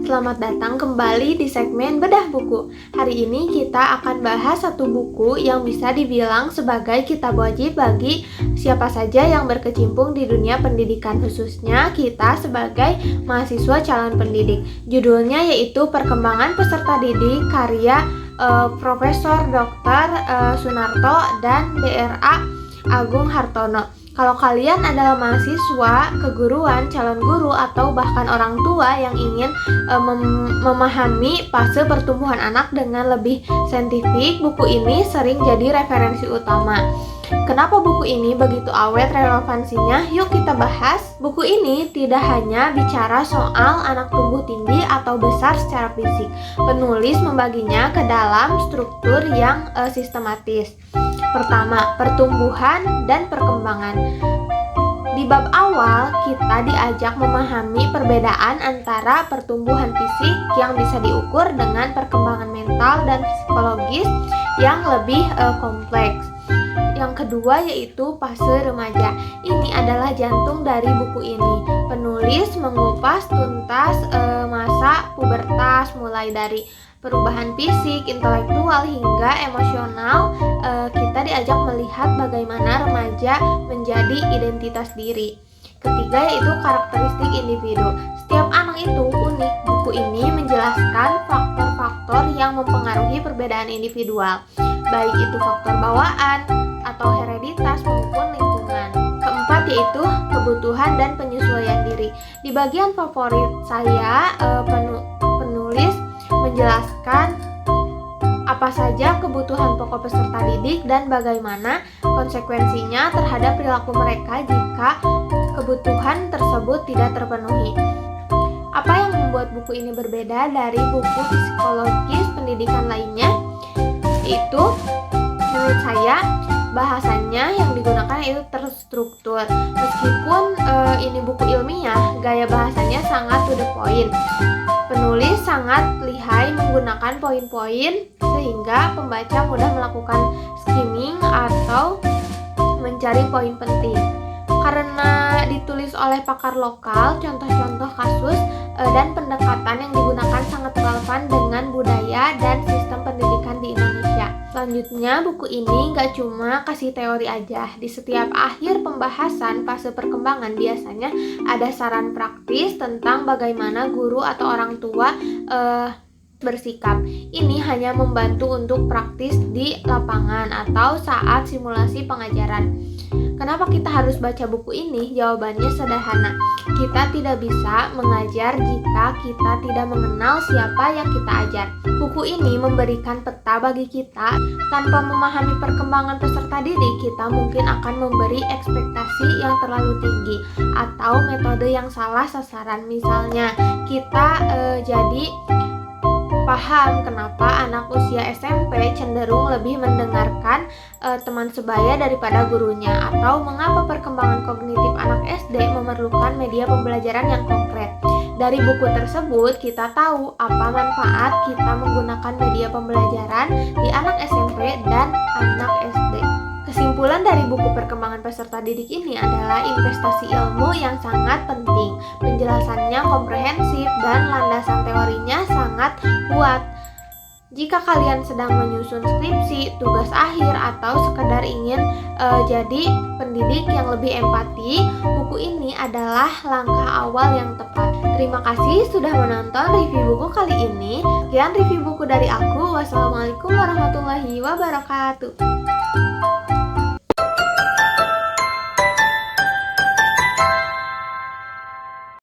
Selamat datang kembali di segmen Bedah Buku. Hari ini kita akan bahas satu buku yang bisa dibilang sebagai kitab wajib bagi siapa saja yang berkecimpung di dunia pendidikan, khususnya kita sebagai mahasiswa calon pendidik. Judulnya yaitu Perkembangan Peserta Didik karya Profesor Dr. Sunarto dan Dra. Agung Hartono. Kalau kalian adalah mahasiswa, keguruan, calon guru, atau bahkan orang tua yang ingin memahami fase pertumbuhan anak dengan lebih saintifik, buku ini sering jadi referensi utama. Kenapa buku ini begitu awet relevansinya? Yuk kita bahas. Buku ini tidak hanya bicara soal anak tumbuh tinggi atau besar secara fisik. Penulis membaginya ke dalam struktur yang sistematis. Pertama, pertumbuhan dan perkembangan. Di bab awal, kita diajak memahami perbedaan antara pertumbuhan fisik yang bisa diukur dengan perkembangan mental dan psikologis yang lebih kompleks. Yang kedua yaitu fase remaja. Ini adalah jantung dari buku ini. Penulis mengupas tuntas masa pubertas, mulai dari perubahan fisik, intelektual, hingga emosional. Kita diajak melihat bagaimana remaja menjadi identitas diri. Ketiga yaitu karakteristik individu. Setiap anak itu unik. Buku ini menjelaskan faktor-faktor yang mempengaruhi perbedaan individual, baik itu faktor bawaan atau hereditas maupun lingkungan. Keempat yaitu kebutuhan dan penyesuaian diri. Di bagian favorit saya, penulis menjelaskan apa saja kebutuhan pokok peserta didik dan bagaimana konsekuensinya terhadap perilaku mereka jika kebutuhan tersebut tidak terpenuhi. Apa yang membuat buku ini berbeda dari buku psikologis pendidikan lainnya? Itu menurut saya bahasanya yang digunakan itu terstruktur. Meskipun ini buku ilmiah, gaya bahasanya sangat to the point. Penulis sangat lihai menggunakan poin-poin sehingga pembaca mudah melakukan skimming atau mencari poin penting. Karena ditulis oleh pakar lokal, contoh-contoh kasus dan pendekatan yang digunakan sangat relevan dengan budaya dan sistem pendidikan di Indonesia. Selanjutnya, buku ini gak cuma kasih teori aja. Di setiap akhir pembahasan fase perkembangan biasanya ada saran praktis tentang bagaimana guru atau orang tua bersikap. Ini hanya membantu untuk praktis di lapangan atau saat simulasi pengajaran. Kenapa kita harus baca buku ini? Jawabannya sederhana. Kita tidak bisa mengajar jika kita tidak mengenal siapa yang kita ajar. Buku ini memberikan peta bagi kita. Tanpa memahami perkembangan peserta didik, kita mungkin akan memberi ekspektasi yang terlalu tinggi atau metode yang salah sasaran. Misalnya, kita jadi paham kenapa anak usia SMP cenderung lebih mendengarkan teman sebaya daripada gurunya, atau mengapa perkembangan kognitif anak SD memerlukan media pembelajaran yang konkret. Dari buku tersebut kita tahu apa manfaat kita menggunakan media pembelajaran di anak SMP dan anak SD. Kesimpulan dari buku Perkembangan Peserta Didik ini adalah investasi ilmu yang sangat penting. Penjelasannya komprehensif dan landasan teorinya sangat kuat. Jika kalian sedang menyusun skripsi, tugas akhir, atau sekedar ingin jadi pendidik yang lebih empati, buku ini adalah langkah awal yang tepat. Terima kasih sudah menonton review buku kali ini. Sekian review buku dari aku. Wassalamualaikum warahmatullahi wabarakatuh.